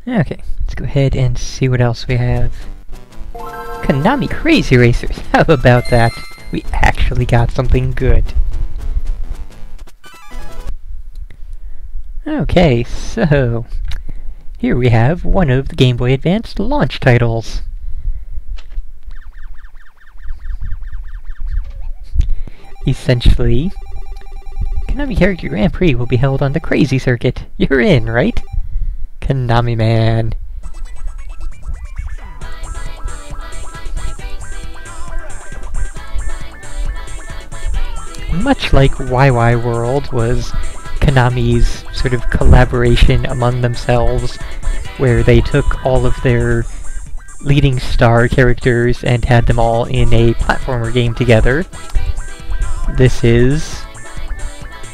Okay, let's go ahead and see what else we have. Konami Krazy Racers! How about that? We actually got something good. Okay, so here we have one of the Game Boy Advance launch titles. Essentially, Konami Character Grand Prix will be held on the Krazy circuit. You're in, right? Konami man. Much like YY World was Konami's sort of collaboration among themselves, where they took all of their leading star characters and had them all in a platformer game together. This is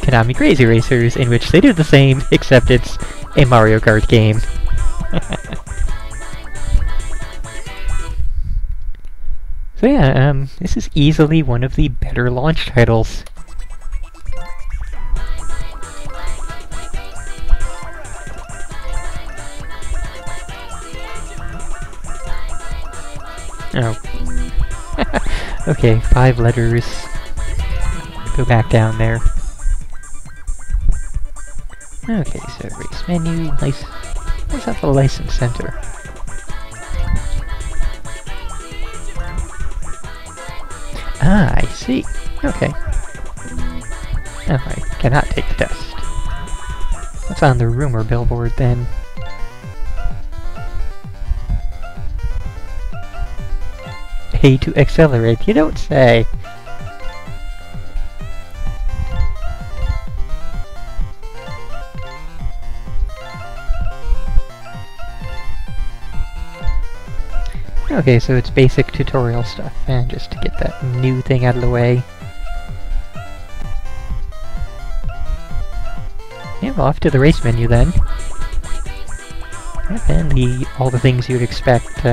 Konami Krazy Racers, in which they do the same, except it's a Mario Kart game. So yeah, this is easily one of the better launch titles. Oh. Okay, 5 letters. Go back down there. Okay, so race menu, let's have a license center. Ah, I see. Okay. Oh, I cannot take the test. What's on the rumor billboard then? A to accelerate, you don't say! Okay, so it's basic tutorial stuff, and just to get that new thing out of the way. Yeah, well, off to the race menu then. Yep, and all the things you'd expect,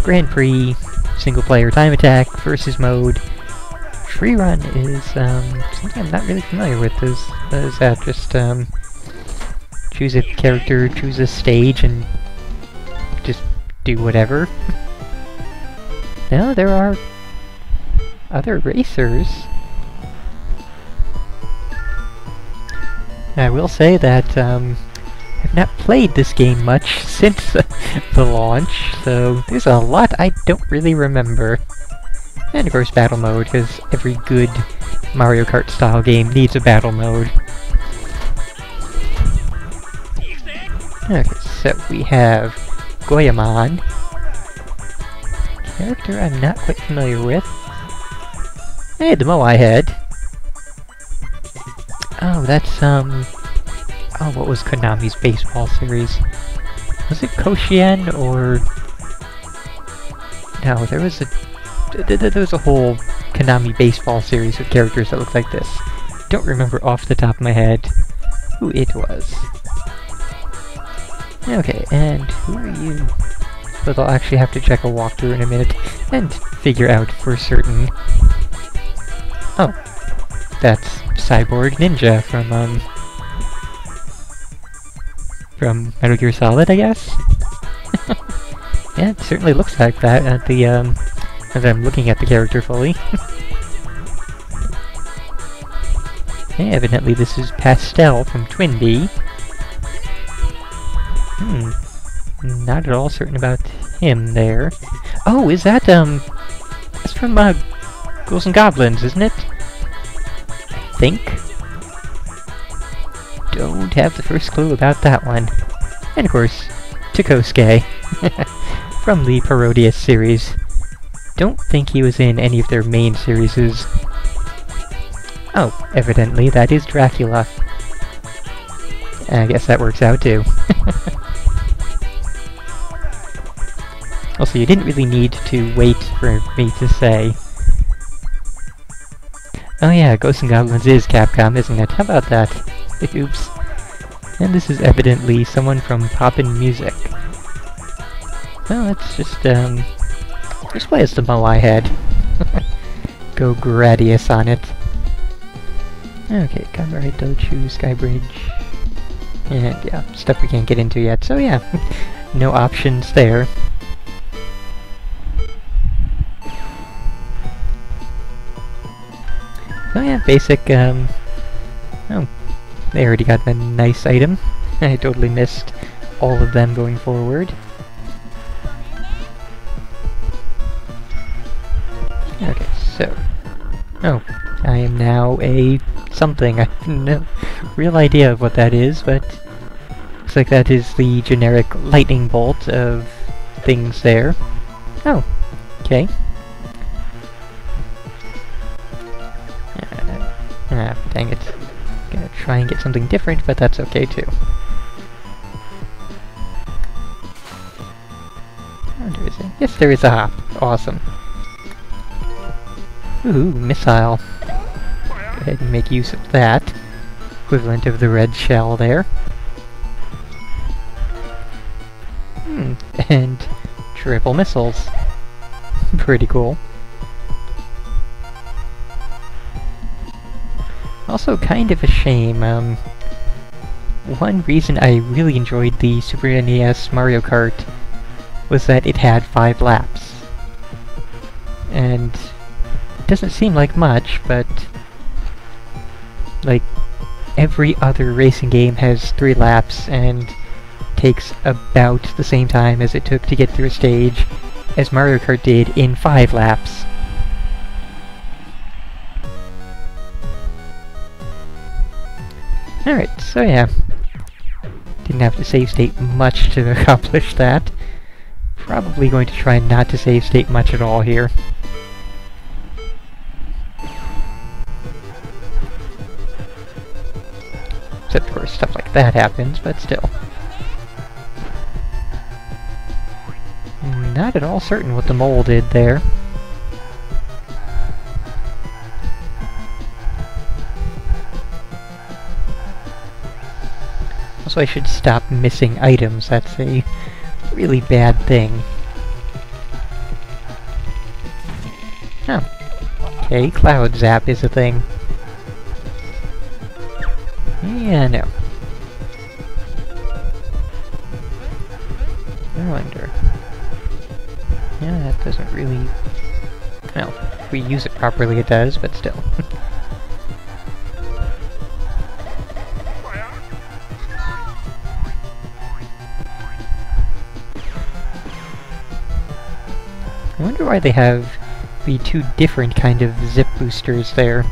Grand Prix, single player time attack, versus mode. Free run is, something I'm not really familiar with. Is that just, choose a character, choose a stage, and just do whatever? No, there are other racers. I will say that I've not played this game much since the launch, so there's a lot I don't really remember. And of course battle mode, because every good Mario Kart style game needs a battle mode. Okay, so we have Goemon. Character I'm not quite familiar with. Hey, the Moai head. Oh, that's, oh, what was Konami's baseball series? Was it Koshien, or... No, there was a whole Konami baseball series with characters that looked like this. Don't remember off the top of my head who it was. Okay, and who are you? But I'll actually have to check a walkthrough in a minute and figure out for certain. Oh, that's Cyborg Ninja from Metal Gear Solid, I guess? Yeah, it certainly looks like that at the, as I'm looking at the character fully. Yeah, evidently this is Pastel from Twinbee. Not at all certain about him there. Oh, is that, that's from, Ghouls and Goblins, isn't it? I think. Don't have the first clue about that one. And of course, Takosuke from the Parodius series. Don't think he was in any of their main series. Oh, evidently that is Dracula. I guess that works out too. Also, you didn't really need to wait for me to say. Oh yeah, Ghosts and Goblins is Capcom, isn't it? How about that? Oops. And this is evidently someone from Poppin' Music. Well, let's just play as the Moai head. Go Gradius on it. Okay, Kamen Rider Dochu, Skybridge. And yeah, stuff we can't get into yet, so yeah, no options there. So yeah, basic, oh, they already got a nice item. I totally missed all of them going forward. Okay, so... oh, I am now a something. I have no real idea of what that is, but looks like that is the generic lightning bolt of things there. Oh, okay. Dang it. Gonna try and get something different, but that's okay too. Oh, there is a... yes, there is a hop. Awesome. Ooh, missile. Go ahead and make use of that. Equivalent of the red shell there. And triple missiles. Pretty cool. Also kind of a shame, one reason I really enjoyed the Super NES Mario Kart was that it had 5 laps. And it doesn't seem like much, but like every other racing game has 3 laps and takes about the same time as it took to get through a stage as Mario Kart did in 5 laps. Alright, so yeah. Didn't have to save state much to accomplish that. Probably going to try not to save state much at all here. Except of course stuff like that happens, but still. Not at all certain what the mole did there. Also, I should stop missing items. That's a really bad thing. Oh. Okay, Cloud Zap is a thing. Yeah, no. I wonder. Yeah, that doesn't really... well, if we use it properly it does, but still. I wonder why they have the 2 different kind of zip boosters there.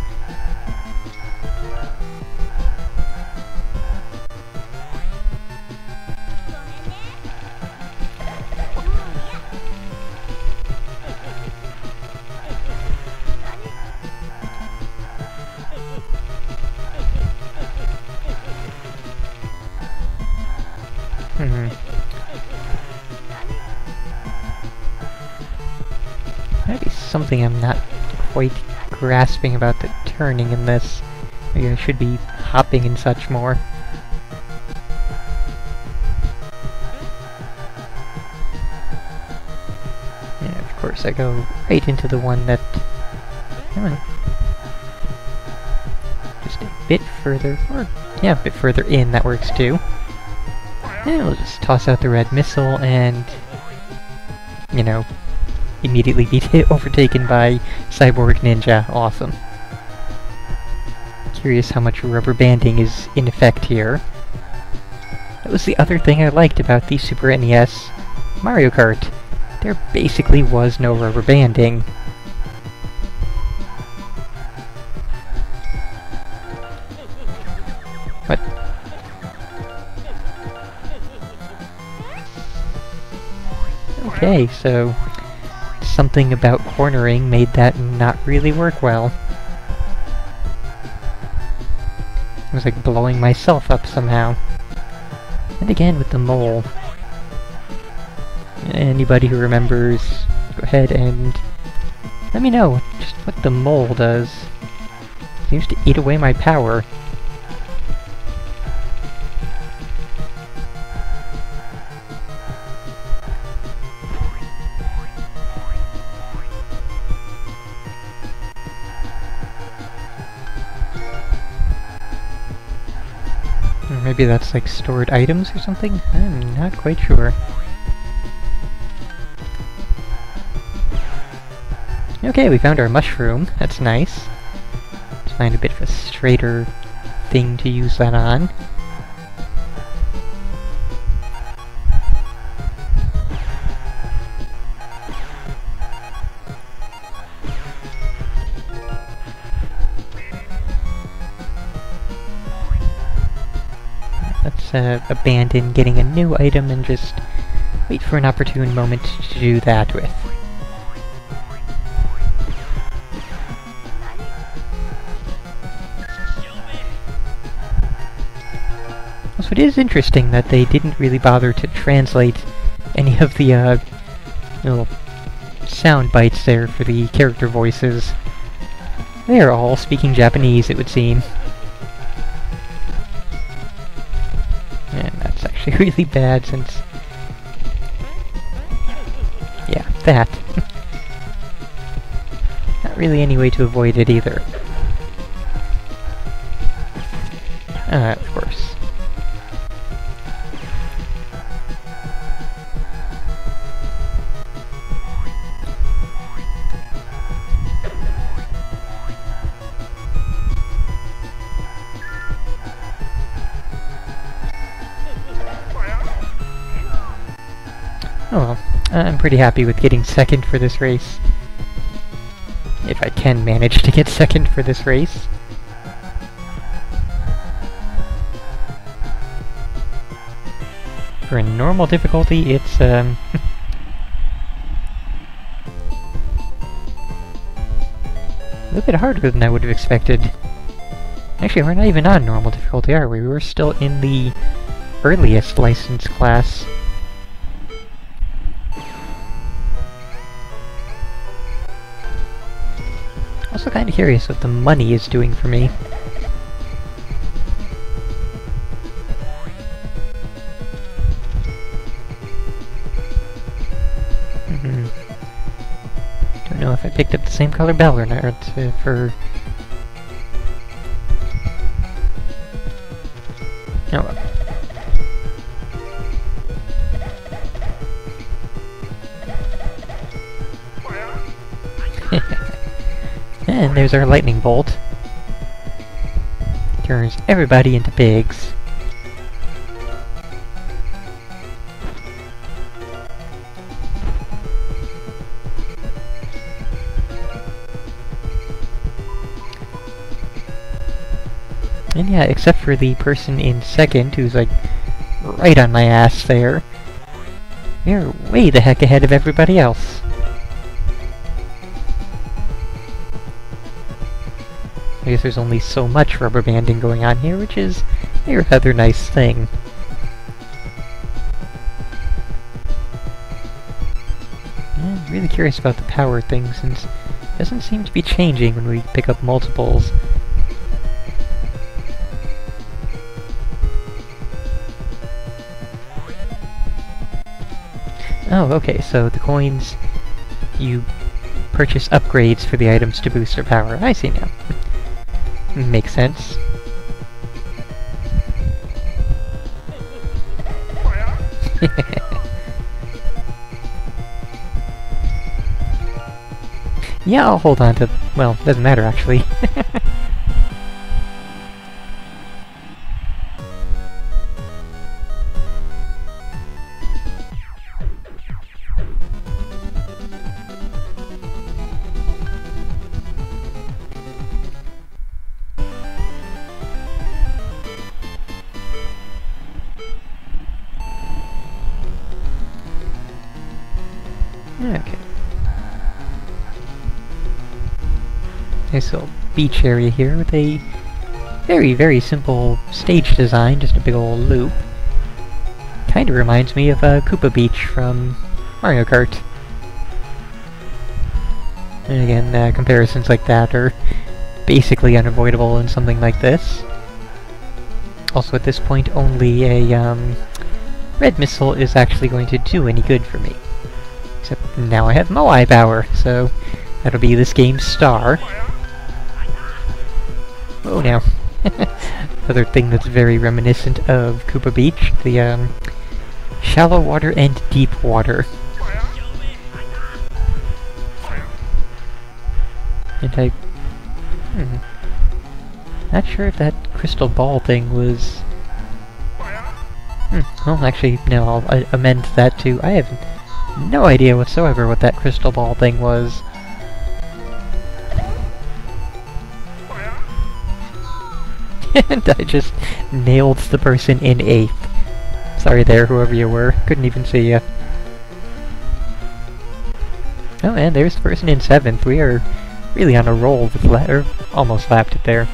Might be something I'm not quite grasping about the turning in this. Maybe I should be hopping and such more. Yeah, of course I go right into the one that... come on. Just a bit further, or yeah, a bit further in, that works too. And we'll just toss out the red missile and, you know, immediately be overtaken by Cyborg Ninja. Awesome. Curious how much rubber banding is in effect here. That was the other thing I liked about the Super NES Mario Kart. There basically was no rubber banding. What? Okay, so something about cornering made that not really work well. I was like blowing myself up somehow. And again with the mole. Anybody who remembers, go ahead and let me know just what the mole does. Seems to eat away my power. Maybe that's like stored items or something? I'm not quite sure. Okay, we found our mushroom. That's nice. Let's find a bit of a straighter thing to use that on. Let's abandon getting a new item and just wait for an opportune moment to do that with. So it is interesting that they didn't really bother to translate any of the little sound bites there for the character voices. They are all speaking Japanese, it would seem. And that's actually really bad since... yeah, that. Not really any way to avoid it either. Of course. Oh well, I'm pretty happy with getting second for this race. If I can manage to get second for this race. For a normal difficulty, it's, a little bit harder than I would have expected. Actually, we're not even on normal difficulty, are we? We're still in the earliest license class. Also kind of curious what the money is doing for me. Don't know if I picked up the same color bell or not for... oh well. And there's our lightning bolt. Turns everybody into pigs. And yeah, except for the person in second, who's like right on my ass there, we're way the heck ahead of everybody else. I guess there's only so much rubber banding going on here, which is a rather nice thing. I'm really curious about the power thing, since it doesn't seem to be changing when we pick up multiples. Oh, okay, so the coins, you purchase upgrades for the items to boost their power. I see now. Makes sense. Yeah, I'll hold on to... well, doesn't matter actually. Okay. Nice little beach area here with a very, very simple stage design, just a big old loop. Kinda reminds me of Koopa Beach from Mario Kart. And again, comparisons like that are basically unavoidable in something like this. Also at this point, only a red missile is actually going to do any good for me. Except now I have Moai power, so that'll be this game's star. Oh, now. other thing that's very reminiscent of Koopa Beach, the shallow water and deep water. And not sure if that crystal ball thing was... well, actually, no, I'll amend that to... I have no idea whatsoever what that crystal ball thing was. And I just nailed the person in 8th. Sorry there, whoever you were. Couldn't even see you. Oh, and there's the person in 7th. We are really on a roll with almost lapped it there.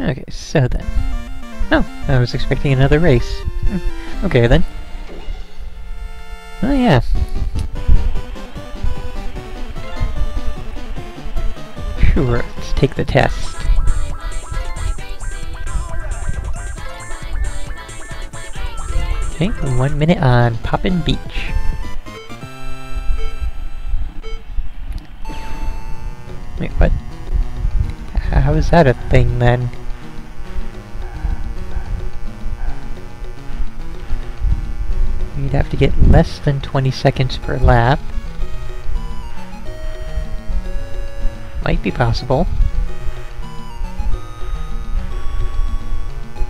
Okay, so then. Oh, I was expecting another race. Okay then. Oh yeah. Sure, let's take the test. Okay, 1 minute on Poppin' Beach. Wait, what? How is that a thing then? You'd have to get less than 20 seconds per lap. Might be possible.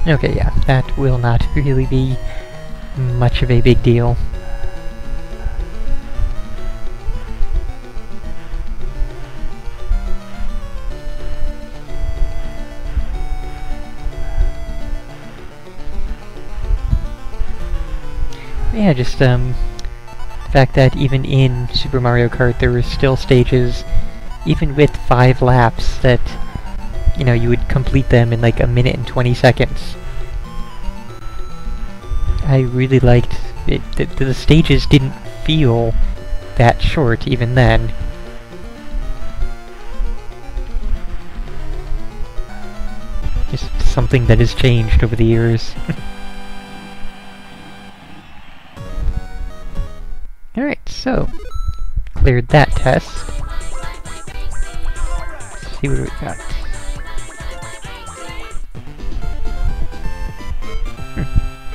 Okay, yeah, that will not really be much of a big deal. Yeah, just, the fact that even in Super Mario Kart there were still stages, even with 5 laps, that, you know, you would complete them in like 1 minute and 20 seconds. I really liked it. The stages didn't feel that short even then. Just something that has changed over the years. Alright, so, cleared that test. Let's see what we got.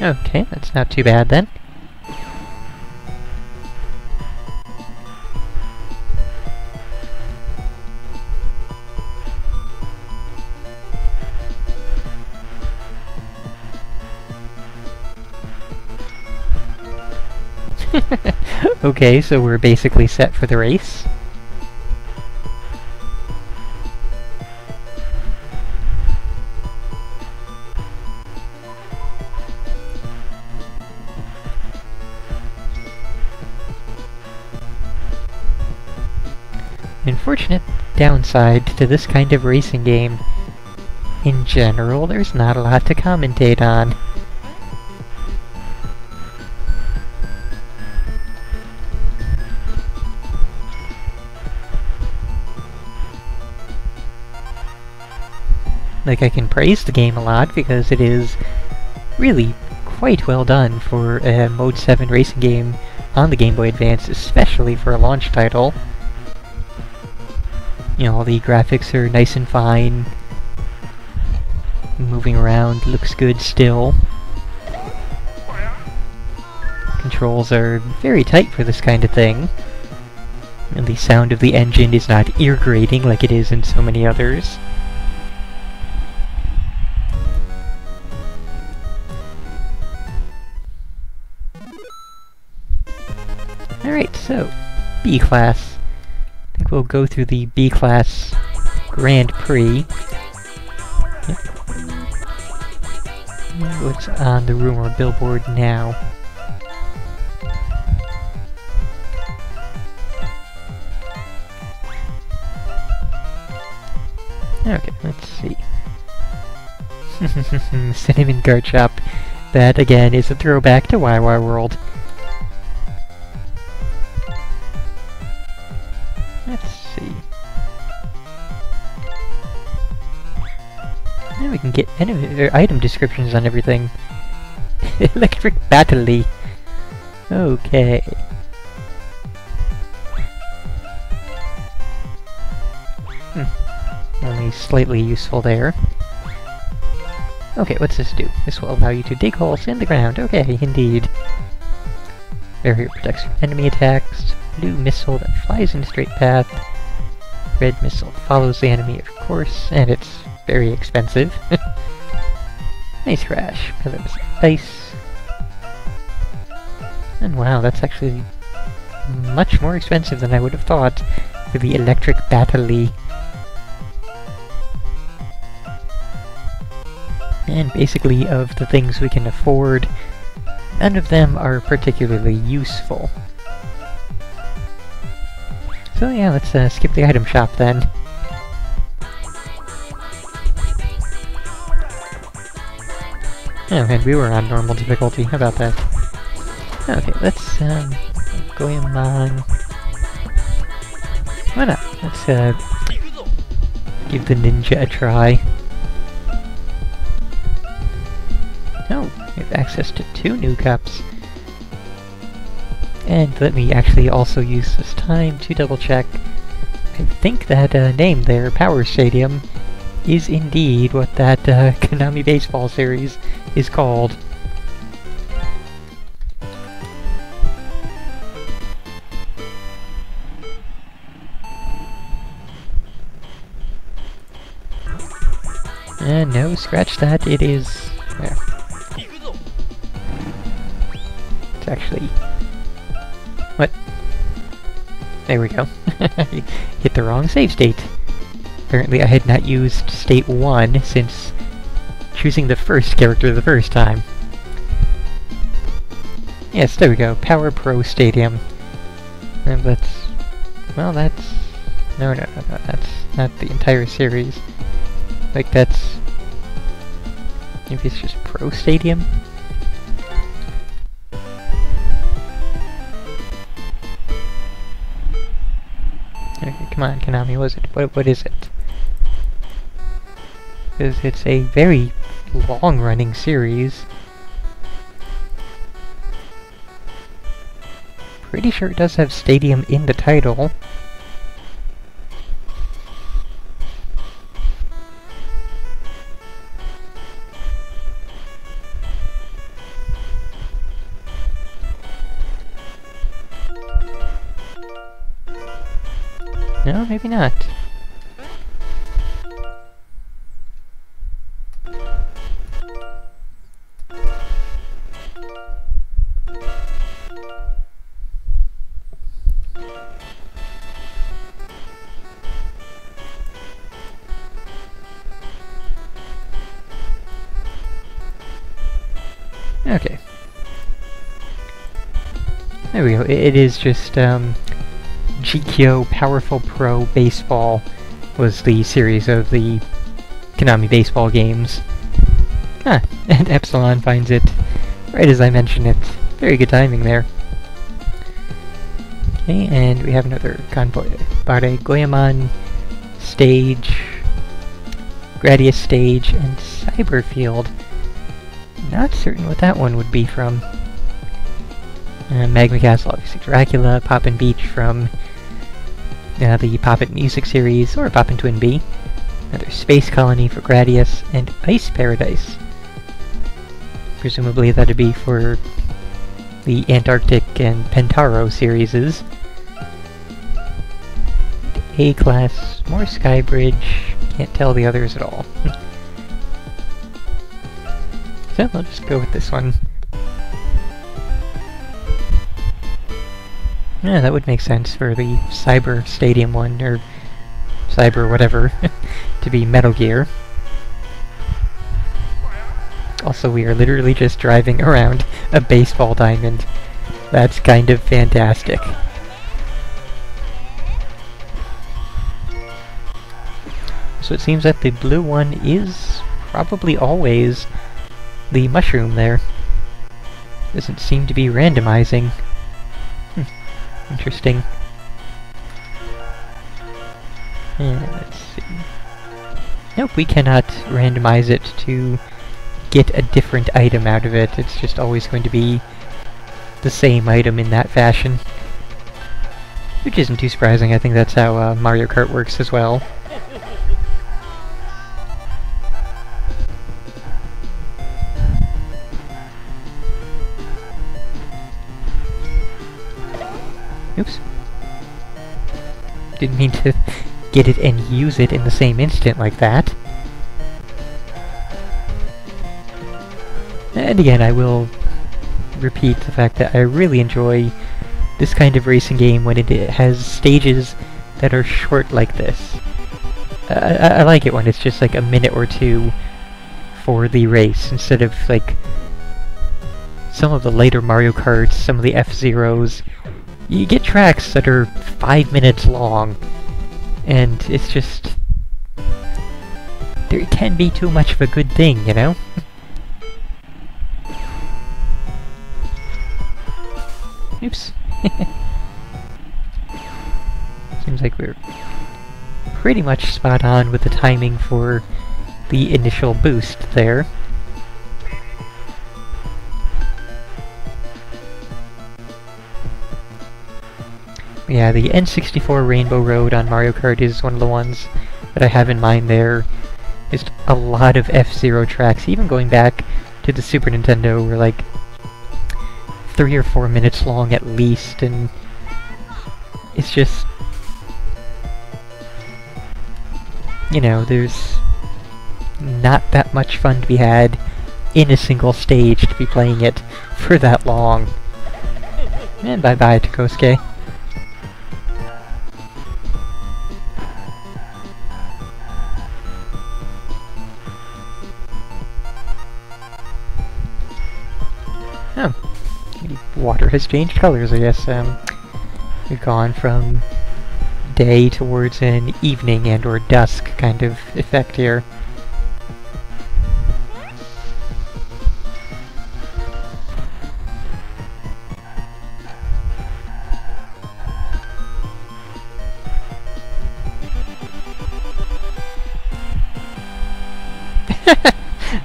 Okay, that's not too bad then. Okay, so we're basically set for the race. Unfortunate downside to this kind of racing game, in general, there's not a lot to commentate on. Like, I can praise the game a lot because it is really quite well done for a Mode 7 racing game on the Game Boy Advance, especially for a launch title. You know, all the graphics are nice and fine. Moving around looks good still. Controls are very tight for this kind of thing. And the sound of the engine is not ear-grating like it is in so many others. Alright, so, B-Class. I think we'll go through the B-Class Grand Prix. Yep. What's on the rumor billboard now? Okay, let's see. Cinnamon Card Shop. That, again, is a throwback to YY World. Let's see. can get enemy or item descriptions on everything. Electric battery. Okay. Only slightly useful there. Okay, what's this do? This will allow you to dig holes in the ground. Okay, indeed. Barrier protects from enemy attacks. Blue missile that flies in a straight path. Red missile follows the enemy, of course, and it's very expensive. Nice crash. Pillars of ice. And wow, that's actually much more expensive than I would have thought for the electric battery. And basically, of the things we can afford, none of them are particularly useful. So yeah, let's skip the item shop then. Oh, and we were on normal difficulty. How about that? Okay, let's go on. Why not? Let's give the ninja a try. Oh, we have access to 2 new cups. And let me actually also use this time to double check. I think that name there, Power Stadium, is indeed what that Konami baseball series is called. And no, scratch that, it is... yeah. It's actually... what? There we go. Hit the wrong save state. Apparently I had not used state 1 since choosing the first character the first time. Yes, there we go. Power Pro Stadium. And that's... well, that's... no, that's not the entire series. Like, that's... maybe it's just Pro Stadium? Okay, come on, Konami, what is it? Because it's a very long-running series. Pretty sure it does have Stadium in the title. No, maybe not. Okay. There we go. It is just, GKO Powerful Pro Baseball was the series of the Konami baseball games. Ah, and Epsilon finds it right as I mention it. Very good timing there. Okay, and we have another convoy. Bare Goemon stage, Gradius stage, and Cyberfield. Not certain what that one would be from. Magma Castle, obviously Dracula, Poppin' Beach from the Poppin' Music series, or Poppin' Twin B. Another Space Colony for Gradius, and Ice Paradise. Presumably that'd be for the Antarctic and Pentaro series. A-Class, more Skybridge, can't tell the others at all. So I'll just go with this one. Yeah, that would make sense for the Cyber Stadium one, or Cyber whatever, to be Metal Gear. Also, we are literally just driving around a baseball diamond. That's kind of fantastic. So it seems that the blue one is probably always the mushroom there. Doesn't seem to be randomizing. Interesting. And let's see. Nope, we cannot randomize it to get a different item out of it. It's just always going to be the same item in that fashion. Which isn't too surprising. I think that's how Mario Kart works as well. Oops. Didn't mean to get it and use it in the same instant like that. And again, I will repeat the fact that I really enjoy this kind of racing game when it has stages that are short like this. I like it when it's just like a minute or two for the race, instead of like some of the later Mario Karts, some of the F-Zeros. You get tracks that are 5 minutes long, and it's just... there can be too much of a good thing, you know? Oops. Seems like we're pretty much spot on with the timing for the initial boost there. Yeah, the N64 Rainbow Road on Mario Kart is one of the ones that I have in mind there. Just a lot of F-Zero tracks, even going back to the Super Nintendo, were like 3 or 4 minutes long at least, and it's just... you know, there's not that much fun to be had in a single stage to be playing it for that long. And bye-bye to Kosuke. Oh. Water has changed colors, I guess. We've gone from day towards an evening and or dusk kind of effect here.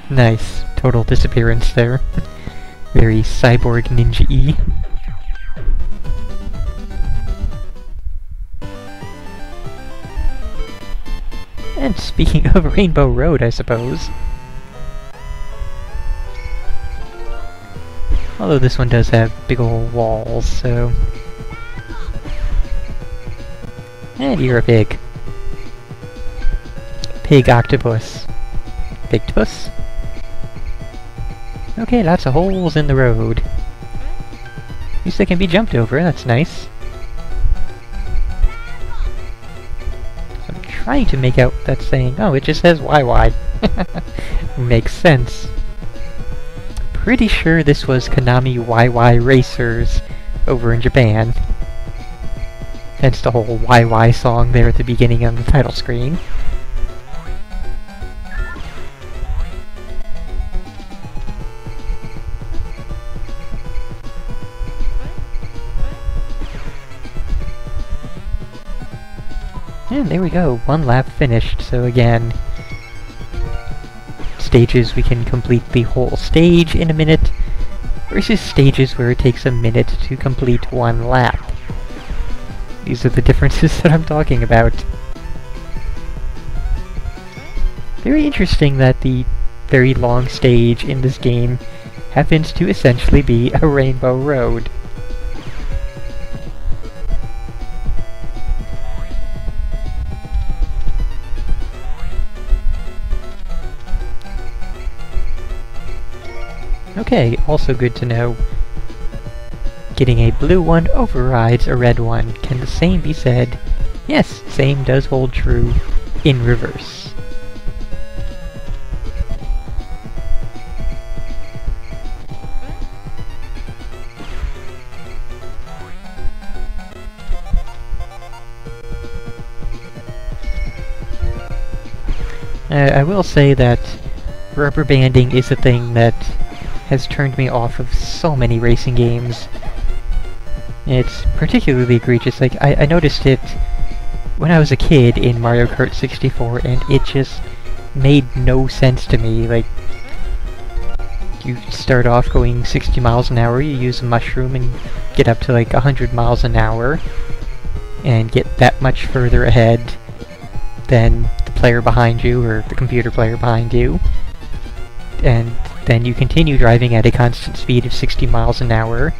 Nice. Total disappearance there. Very cyborg ninja-y. And speaking of Rainbow Road, I suppose. Although this one does have big ol' walls, so... and you're a pig. Pig octopus. Pigtopus? Okay, lots of holes in the road. At least they can be jumped over, that's nice. So I'm trying to make out what that's saying. Oh, it just says YY. Makes sense. Pretty sure this was Konami YY Racers over in Japan. Hence the whole YY song there at the beginning on the title screen. And there we go, 1 lap finished, so again, stages we can complete the whole stage in a minute, versus stages where it takes a minute to complete 1 lap. These are the differences that I'm talking about. Very interesting that the very long stage in this game happens to essentially be a Rainbow Road. Okay, also good to know. Getting a blue one overrides a red one. Can the same be said? Yes, same does hold true in reverse. I will say that rubber banding is a thing that has turned me off of so many racing games. It's particularly egregious. Like, I noticed it when I was a kid in Mario Kart 64, and it just made no sense to me. Like, you start off going 60 miles an hour, you use a mushroom and get up to like 100 miles an hour, and get that much further ahead than the player behind you, or the computer player behind you. And then you continue driving at a constant speed of 60 miles an hour,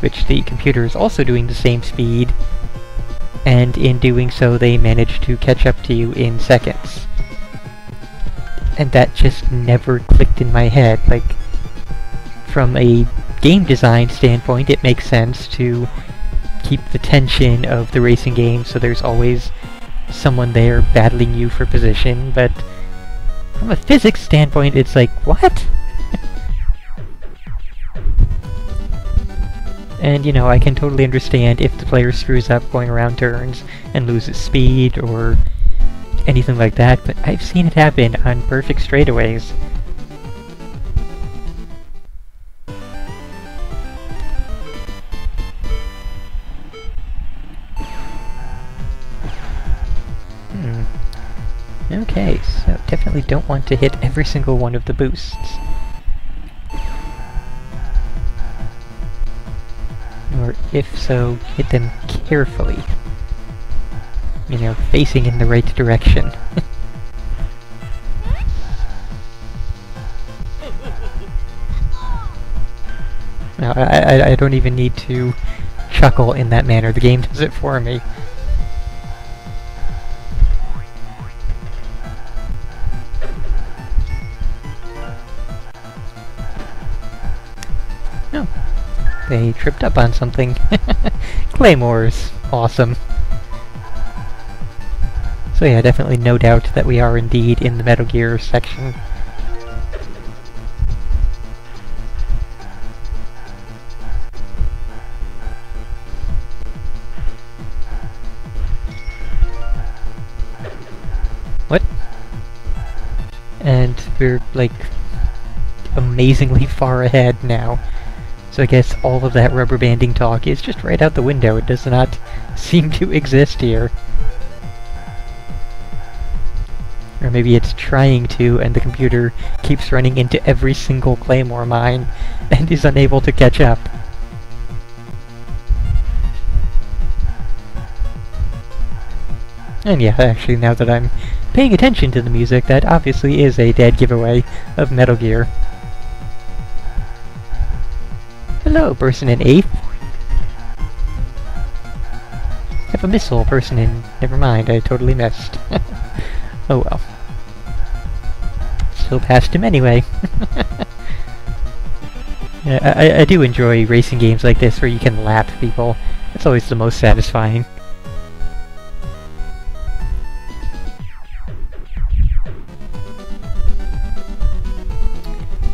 which the computer is also doing the same speed, and in doing so they manage to catch up to you in seconds. And that just never clicked in my head. Like, from a game design standpoint, it makes sense to keep the tension of the racing game so there's always someone there battling you for position, but from a physics standpoint, it's like, what? And, you know, I can totally understand if the player screws up going around turns and loses speed or anything like that, but I've seen it happen on perfect straightaways. Okay, so definitely don't want to hit every single one of the boosts. Or if so, hit them carefully. You know, facing in the right direction. Now, I don't even need to chuckle in that manner, the game does it for me. Oh, they tripped up on something. Claymores, awesome. So yeah, definitely no doubt that we are indeed in the Metal Gear section. What? And we're, like, amazingly far ahead now. So I guess all of that rubber banding talk is just right out the window. It does not seem to exist here. Or maybe it's trying to, and the computer keeps running into every single Claymore mine, and is unable to catch up. And yeah, actually, now that I'm paying attention to the music, that obviously is a dead giveaway of Metal Gear. Hello, person in 8th. I have a missile person in... Never mind, I totally missed. Oh well. Still passed him anyway. Yeah, I do enjoy racing games like this where you can lap people. It's always the most satisfying.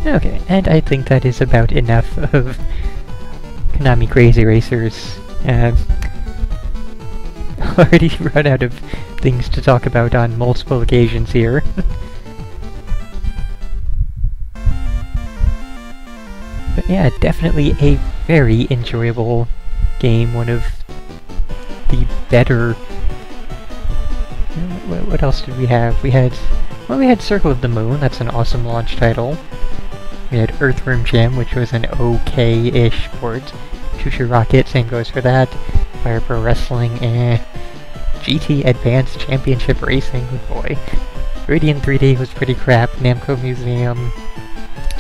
Okay, and I think that is about enough of Konami Krazy Racers. Already run out of things to talk about on multiple occasions here. But yeah, definitely a very enjoyable game, one of the better... What else did we have? We had Circle of the Moon, that's an awesome launch title. We had Earthworm Jim, which was an okay-ish port. Choo-Choo Rocket, same goes for that. Fire Pro Wrestling, GT Advanced Championship Racing, oh boy. Radiant 3D was pretty crap. Namco Museum,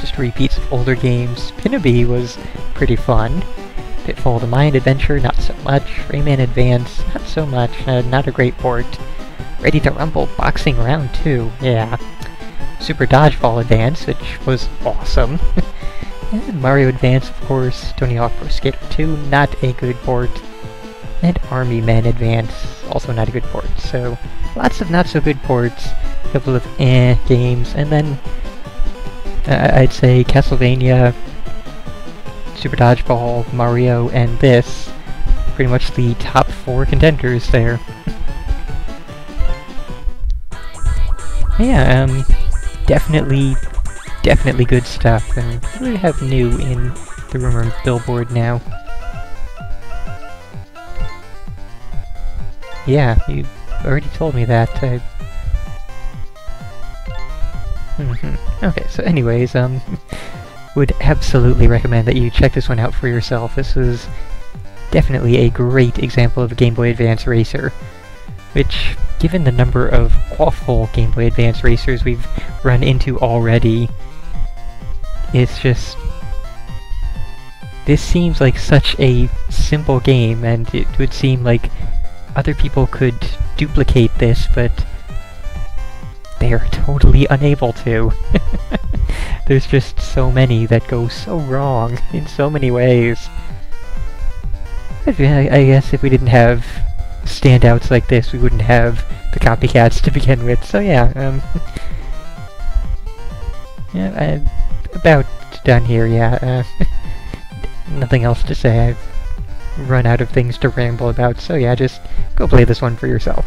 just repeats of older games. Pinnaby was pretty fun. Pitfall the Mind Adventure, not so much. Rayman Advance, not so much. Not a great port. Ready to Rumble Boxing Round 2, yeah. Super Dodgeball Advance, which was awesome. And Mario Advance, of course. Tony Hawk Pro Skater 2, not a good port. And Army Men Advance, also not a good port. So, lots of not so good ports, a couple of games, and then I'd say Castlevania, Super Dodgeball, Mario, and this, pretty much the top 4 contenders there. Yeah, definitely good stuff, and what do we have new in the Rumor Billboard now? Yeah, you already told me that. Okay, so anyways, would absolutely recommend that you check this one out for yourself. This was definitely a great example of a Game Boy Advance racer, which, given the number of awful Game Boy Advance racers we've run into already, it's just... This seems like such a simple game, and it would seem like other people could duplicate this, but they are totally unable to. There's just so many that go so wrong in so many ways. I guess if we didn't have standouts like this, we wouldn't have the copycats to begin with. So yeah, yeah, I'm about done here. Yeah, nothing else to say. I've run out of things to ramble about. So yeah, just go play this one for yourself.